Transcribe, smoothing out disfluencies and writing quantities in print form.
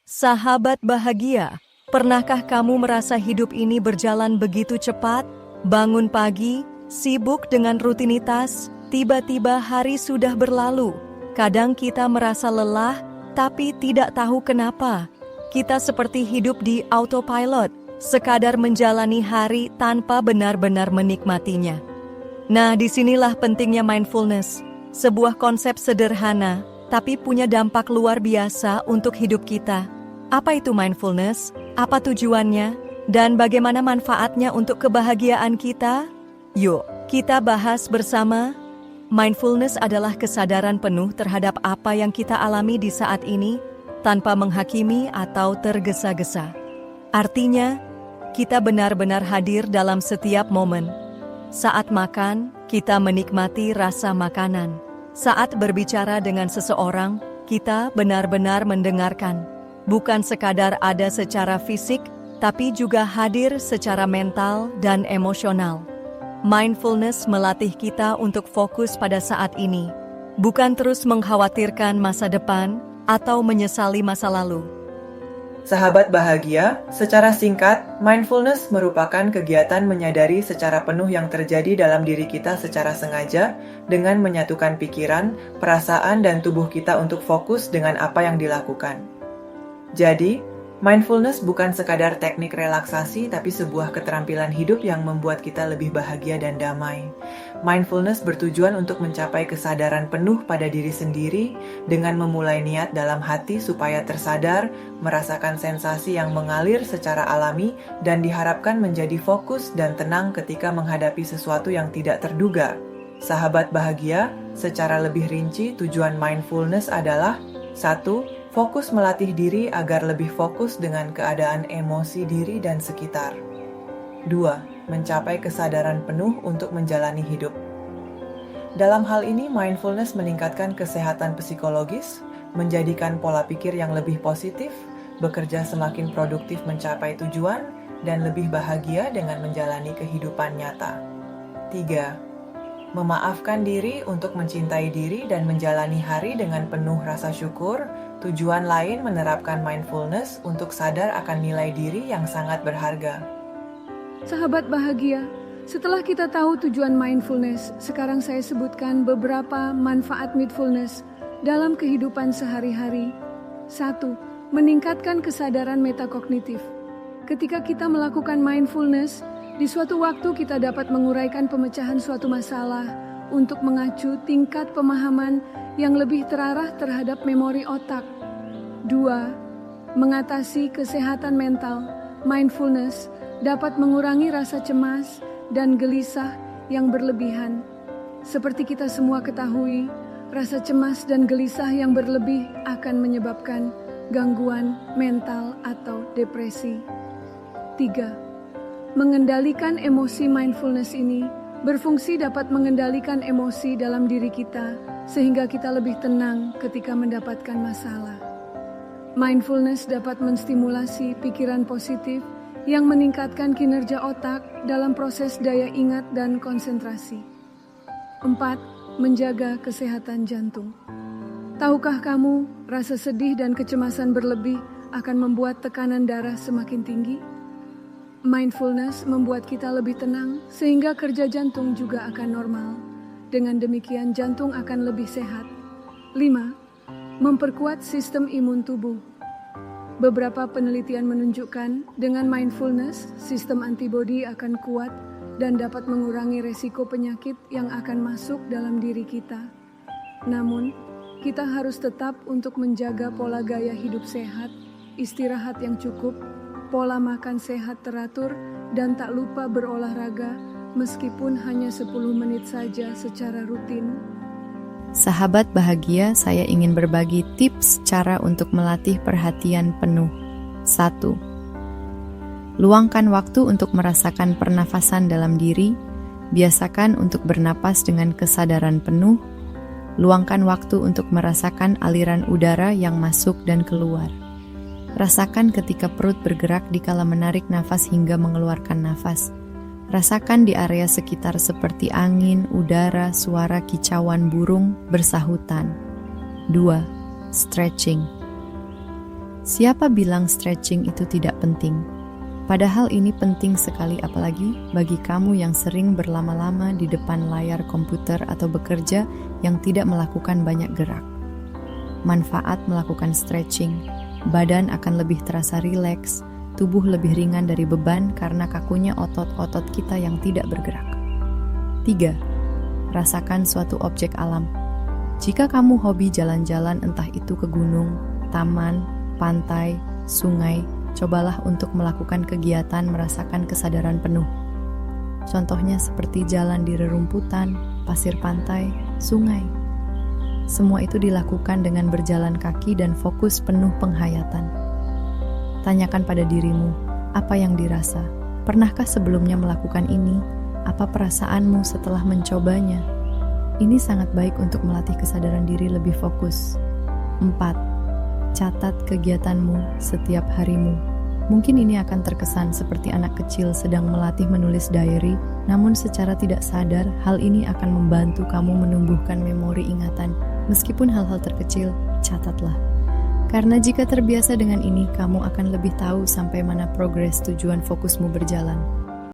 Sahabat bahagia, pernahkah kamu merasa hidup ini berjalan begitu cepat? Bangun pagi, sibuk dengan rutinitas, tiba-tiba hari sudah berlalu. Kadang kita merasa lelah, tapi tidak tahu kenapa. Kita seperti hidup di autopilot, sekadar menjalani hari tanpa benar-benar menikmatinya. Nah, disinilah pentingnya mindfulness, sebuah konsep sederhana, tapi punya dampak luar biasa untuk hidup kita. Apa itu mindfulness? Apa tujuannya? Dan bagaimana manfaatnya untuk kebahagiaan kita? Yuk, kita bahas bersama. Mindfulness adalah kesadaran penuh terhadap apa yang kita alami di saat ini, tanpa menghakimi atau tergesa-gesa. Artinya, kita benar-benar hadir dalam setiap momen. Saat makan, kita menikmati rasa makanan. Saat berbicara dengan seseorang, kita benar-benar mendengarkan. Bukan sekadar ada secara fisik, tapi juga hadir secara mental dan emosional. Mindfulness melatih kita untuk fokus pada saat ini, bukan terus mengkhawatirkan masa depan atau menyesali masa lalu. Sahabat bahagia, secara singkat, mindfulness merupakan kegiatan menyadari secara penuh yang terjadi dalam diri kita secara sengaja dengan menyatukan pikiran, perasaan, dan tubuh kita untuk fokus dengan apa yang dilakukan. Jadi, mindfulness bukan sekadar teknik relaksasi, tapi sebuah keterampilan hidup yang membuat kita lebih bahagia dan damai. Mindfulness bertujuan untuk mencapai kesadaran penuh pada diri sendiri dengan memulai niat dalam hati supaya tersadar, merasakan sensasi yang mengalir secara alami, dan diharapkan menjadi fokus dan tenang ketika menghadapi sesuatu yang tidak terduga. Sahabat bahagia, secara lebih rinci tujuan mindfulness adalah 1. Fokus melatih diri agar lebih fokus dengan keadaan emosi diri dan sekitar. 2. Mencapai kesadaran penuh untuk menjalani hidup. Dalam hal ini, mindfulness meningkatkan kesehatan psikologis, menjadikan pola pikir yang lebih positif, bekerja semakin produktif mencapai tujuan, dan lebih bahagia dengan menjalani kehidupan nyata. 3. Memaafkan diri untuk mencintai diri dan menjalani hari dengan penuh rasa syukur. Tujuan lain menerapkan mindfulness untuk sadar akan nilai diri yang sangat berharga. Sahabat bahagia, setelah kita tahu tujuan mindfulness, sekarang saya sebutkan beberapa manfaat mindfulness dalam kehidupan sehari-hari. 1. Meningkatkan kesadaran metakognitif. Ketika kita melakukan mindfulness, di suatu waktu kita dapat menguraikan pemecahan suatu masalah untuk mengacu tingkat pemahaman yang lebih terarah terhadap memori otak. 2. Mengatasi kesehatan mental. Mindfulness dapat mengurangi rasa cemas dan gelisah yang berlebihan. Seperti kita semua ketahui, rasa cemas dan gelisah yang berlebih akan menyebabkan gangguan mental atau depresi. 3. Mengendalikan emosi. Mindfulness ini berfungsi dapat mengendalikan emosi dalam diri kita sehingga kita lebih tenang ketika mendapatkan masalah. Mindfulness dapat menstimulasi pikiran positif yang meningkatkan kinerja otak dalam proses daya ingat dan konsentrasi. 4. Menjaga kesehatan jantung. Tahukah kamu, rasa sedih dan kecemasan berlebih akan membuat tekanan darah semakin tinggi? Mindfulness membuat kita lebih tenang sehingga kerja jantung juga akan normal. Dengan demikian jantung akan lebih sehat. 5. Memperkuat sistem imun tubuh. Beberapa penelitian menunjukkan dengan mindfulness, sistem antibodi akan kuat dan dapat mengurangi resiko penyakit yang akan masuk dalam diri kita. Namun, kita harus tetap untuk menjaga pola gaya hidup sehat, istirahat yang cukup, pola makan sehat teratur, dan tak lupa berolahraga meskipun hanya 10 menit saja secara rutin. Sahabat bahagia, saya ingin berbagi tips cara untuk melatih perhatian penuh. 1. Luangkan waktu untuk merasakan pernafasan dalam diri. Biasakan untuk bernapas dengan kesadaran penuh. Luangkan waktu untuk merasakan aliran udara yang masuk dan keluar. Rasakan ketika perut bergerak dikala menarik nafas hingga mengeluarkan nafas. Rasakan di area sekitar seperti angin, udara, suara kicauan burung bersahutan. 2. Stretching. Siapa bilang stretching itu tidak penting? Padahal ini penting sekali, apalagi bagi kamu yang sering berlama-lama di depan layar komputer atau bekerja yang tidak melakukan banyak gerak. Manfaat melakukan stretching: badan akan lebih terasa rileks, tubuh lebih ringan dari beban karena kakunya otot-otot kita yang tidak bergerak. 3. Rasakan suatu objek alam. Jika kamu hobi jalan-jalan, entah itu ke gunung, taman, pantai, sungai, cobalah untuk melakukan kegiatan merasakan kesadaran penuh. Contohnya seperti jalan di rerumputan, pasir pantai, sungai. Semua itu dilakukan dengan berjalan kaki dan fokus penuh penghayatan. Tanyakan pada dirimu, apa yang dirasa? Pernahkah sebelumnya melakukan ini? Apa perasaanmu setelah mencobanya? Ini sangat baik untuk melatih kesadaran diri lebih fokus. 4. Catat kegiatanmu setiap harimu. Mungkin ini akan terkesan seperti anak kecil sedang melatih menulis diary, namun secara tidak sadar, hal ini akan membantu kamu menumbuhkan memori ingatan. Meskipun hal-hal terkecil, catatlah. Karena jika terbiasa dengan ini, kamu akan lebih tahu sampai mana progres tujuan fokusmu berjalan.